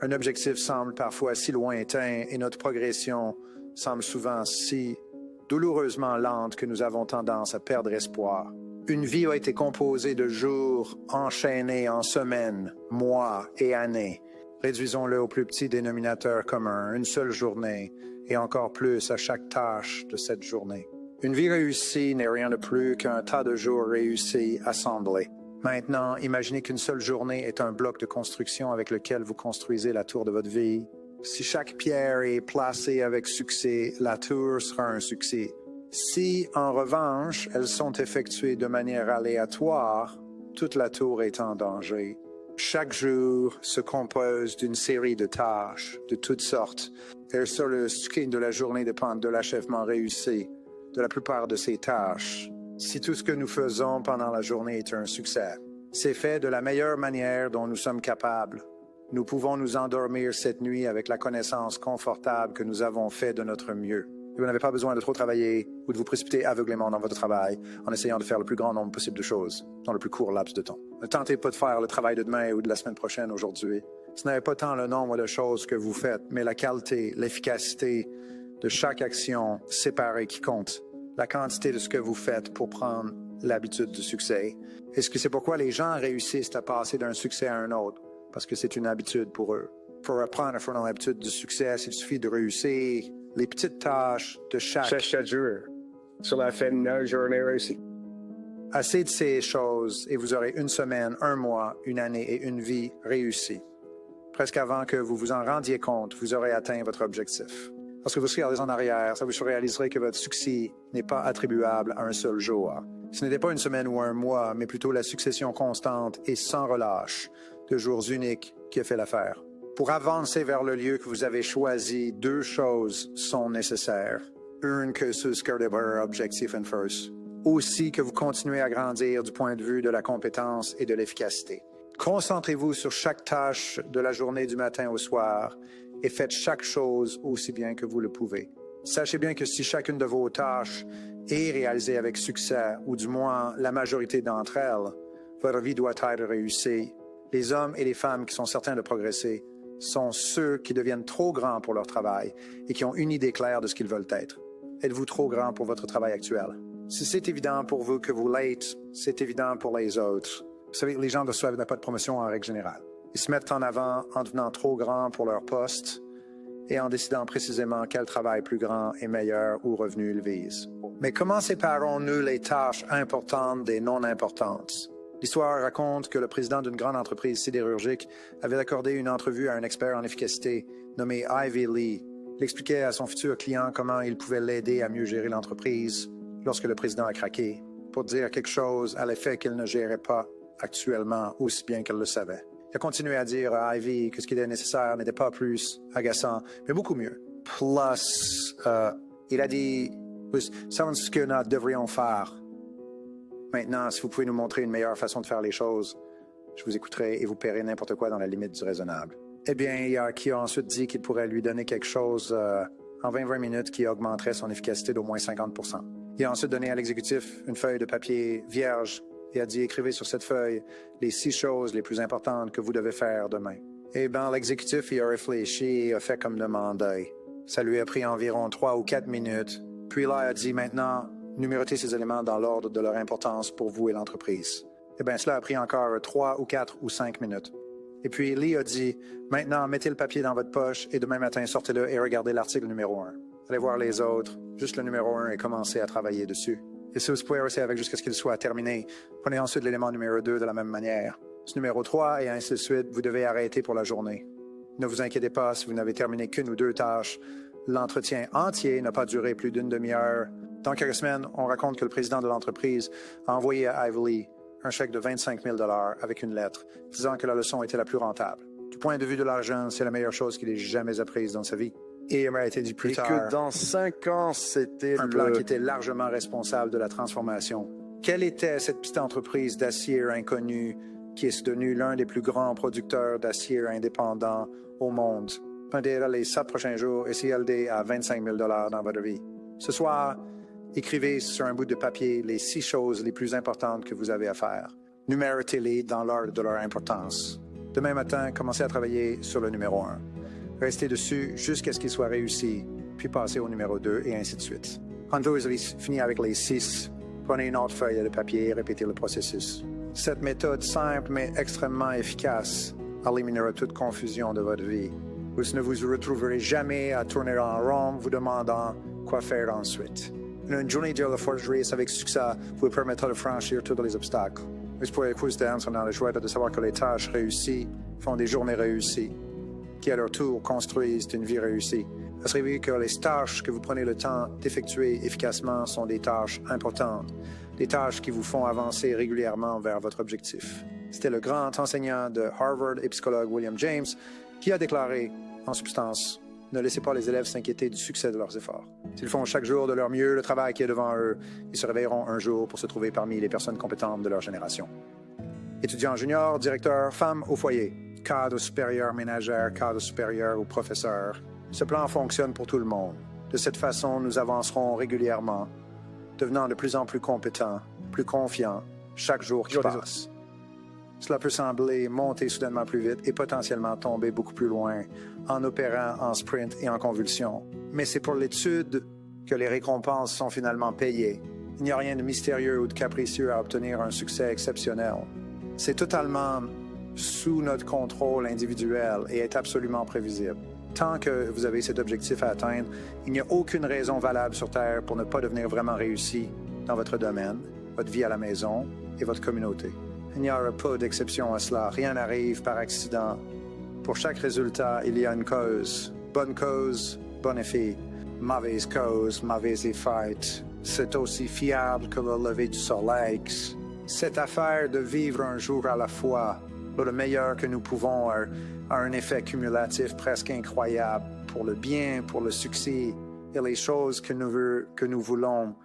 Un objectif semble parfois si lointain et notre progression semble souvent si douloureusement lente que nous avons tendance à perdre espoir. Une vie a été composée de jours enchaînés en semaines, mois et années. Réduisons-le au plus petit dénominateur commun, une seule journée, et encore plus à chaque tâche de cette journée. Une vie réussie n'est rien de plus qu'un tas de jours réussis assemblés. Maintenant, imaginez qu'une seule journée est un bloc de construction avec lequel vous construisez la tour de votre vie. Si chaque pierre est placée avec succès, la tour sera un succès. Si, en revanche, elles sont effectuées de manière aléatoire, toute la tour est en danger. Chaque jour se compose d'une série de tâches de toutes sortes. Et sur le succès de la journée dépend de l'achèvement réussi de la plupart de ces tâches. Si tout ce que nous faisons pendant la journée est un succès, c'est fait de la meilleure manière dont nous sommes capables. Nous pouvons nous endormir cette nuit avec la connaissance confortable que nous avons fait de notre mieux. Et vous n'avez pas besoin de trop travailler ou de vous précipiter aveuglément dans votre travail en essayant de faire le plus grand nombre possible de choses dans le plus court laps de temps. Ne tentez pas de faire le travail de demain ou de la semaine prochaine aujourd'hui. Ce n'est pas tant le nombre de choses que vous faites, mais la qualité, l'efficacité de chaque action séparée qui compte. La quantité de ce que vous faites pour prendre l'habitude du succès. Est-ce que c'est pourquoi les gens réussissent à passer d'un succès à un autre? Parce que c'est une habitude pour eux. Pour apprendre à faire dans l'habitude du succès, il suffit de réussir les petites tâches de chaque jour. Sur la fin d'une journée réussie. Assez de ces choses et vous aurez une semaine, un mois, une année et une vie réussie. Presque avant que vous vous en rendiez compte, vous aurez atteint votre objectif. Lorsque vous regardez en arrière, ça vous réaliserez que votre succès n'est pas attribuable à un seul jour. Ce n'était pas une semaine ou un mois, mais plutôt la succession constante et sans relâche de jours uniques qui a fait l'affaire. Pour avancer vers le lieu que vous avez choisi, deux choses sont nécessaires. Une, que souscrivez votre objectif en first. Aussi que vous continuez à grandir du point de vue de la compétence et de l'efficacité. Concentrez-vous sur chaque tâche de la journée du matin au soir et faites chaque chose aussi bien que vous le pouvez. Sachez bien que si chacune de vos tâches est réalisée avec succès, ou du moins la majorité d'entre elles, votre vie doit être réussie. Les hommes et les femmes qui sont certains de progresser sont ceux qui deviennent trop grands pour leur travail et qui ont une idée claire de ce qu'ils veulent être. Êtes-vous trop grand pour votre travail actuel? Si c'est évident pour vous que vous l'êtes, c'est évident pour les autres. Vous savez, les gens ne reçoivent pas de promotion en règle générale. Ils se mettent en avant en devenant trop grands pour leur poste et en décidant précisément quel travail plus grand et meilleur ou revenu ils visent. Mais comment séparons-nous les tâches importantes des non importantes? L'histoire raconte que le président d'une grande entreprise sidérurgique avait accordé une entrevue à un expert en efficacité nommé Ivy Lee. Il expliquait à son futur client comment il pouvait l'aider à mieux gérer l'entreprise lorsque le président a craqué, pour dire quelque chose à l'effet qu'il ne gérait pas actuellement aussi bien qu'elle le savait. Il a continué à dire à Ivy que ce qui était nécessaire n'était pas plus agaçant, mais beaucoup mieux. Plus, il a dit, savons ce que nous devrions faire. Maintenant, si vous pouvez nous montrer une meilleure façon de faire les choses, je vous écouterai et vous paierez n'importe quoi dans la limite du raisonnable. Eh bien, il y a qui a ensuite dit qu'il pourrait lui donner quelque chose en 20 minutes qui augmenterait son efficacité d'au moins 50%. Il a ensuite donné à l'exécutif une feuille de papier vierge et a dit « Écrivez sur cette feuille les 6 choses les plus importantes que vous devez faire demain. » Eh bien, l'exécutif y a réfléchi et a fait comme demandé. Ça lui a pris environ 3 ou 4 minutes. Puis là, il a dit « Maintenant, numérotez ces éléments dans l'ordre de leur importance pour vous et l'entreprise. » Eh bien, cela a pris encore 3 ou 4 ou 5 minutes. Et puis, Lee a dit « Maintenant, mettez le papier dans votre poche et demain matin, sortez-le et regardez l'article numéro 1. Allez voir les autres, juste le numéro 1 et commencez à travailler dessus. Et si vous pouvez rester avec jusqu'à ce qu'il soit terminé, prenez ensuite l'élément numéro 2 de la même manière. Ce numéro 3 et ainsi de suite, vous devez arrêter pour la journée. Ne vous inquiétez pas si vous n'avez terminé qu'une ou 2 tâches. L'entretien entier n'a pas duré plus d'une demi-heure. Dans quelques semaines, on raconte que le président de l'entreprise a envoyé à Ivy Lee un chèque de 25 000 $ avec une lettre, disant que la leçon était la plus rentable. Du point de vue de l'argent, c'est la meilleure chose qu'il ait jamais apprise dans sa vie. Et il m'a été dit plus tard que dans 5 ans, c'était un plan qui était largement responsable de la transformation. Quelle était cette petite entreprise d'acier inconnu qui est devenue l'un des plus grands producteurs d'acier indépendant au monde? Pendant les 7 prochains jours, essayez d'aider à 25 000 $ dans votre vie. Ce soir, écrivez sur un bout de papier les 6 choses les plus importantes que vous avez à faire. Numérotez-les dans l'ordre de leur importance. Demain matin, commencez à travailler sur le numéro 1. Restez dessus jusqu'à ce qu'il soit réussi, puis passez au numéro 2 et ainsi de suite. Quand vous avez fini avec les 6, prenez une autre feuille de papier et répétez le processus. Cette méthode simple mais extrêmement efficace éliminera toute confusion de votre vie. Vous ne vous retrouverez jamais à tourner en rond vous demandant quoi faire ensuite. Une journée de la Force Race avec succès vous permettra de franchir tous les obstacles. Pour les quiz dance, on a la joie de savoir que les tâches réussies font des journées réussies, qui à leur tour construisent une vie réussie. Assurez-vous que les tâches que vous prenez le temps d'effectuer efficacement sont des tâches importantes, des tâches qui vous font avancer régulièrement vers votre objectif. C'était le grand enseignant de Harvard et psychologue William James qui a déclaré, en substance, ne laissez pas les élèves s'inquiéter du succès de leurs efforts. S'ils font chaque jour de leur mieux le travail qui est devant eux, ils se réveilleront un jour pour se trouver parmi les personnes compétentes de leur génération. Étudiants juniors, directeurs, femmes au foyer, cadre supérieur ménagère, cadre supérieur ou professeur. Ce plan fonctionne pour tout le monde. De cette façon, nous avancerons régulièrement, devenant de plus en plus compétents, plus confiants, chaque jour qui passe. Cela peut sembler monter soudainement plus vite et potentiellement tomber beaucoup plus loin en opérant en sprint et en convulsion. Mais c'est pour l'étude que les récompenses sont finalement payées. Il n'y a rien de mystérieux ou de capricieux à obtenir un succès exceptionnel. C'est totalement sous notre contrôle individuel et est absolument prévisible. Tant que vous avez cet objectif à atteindre, il n'y a aucune raison valable sur Terre pour ne pas devenir vraiment réussi dans votre domaine, votre vie à la maison et votre communauté. Il n'y aura pas d'exception à cela. Rien n'arrive par accident. Pour chaque résultat, il y a une cause. Bonne cause, bon effet. Mauvaise cause, mauvais effet. C'est aussi fiable que le lever du soleil. Cette affaire de vivre un jour à la fois, le meilleur que nous pouvons, a un effet cumulatif presque incroyable pour le bien, pour le succès et les choses que nous voulons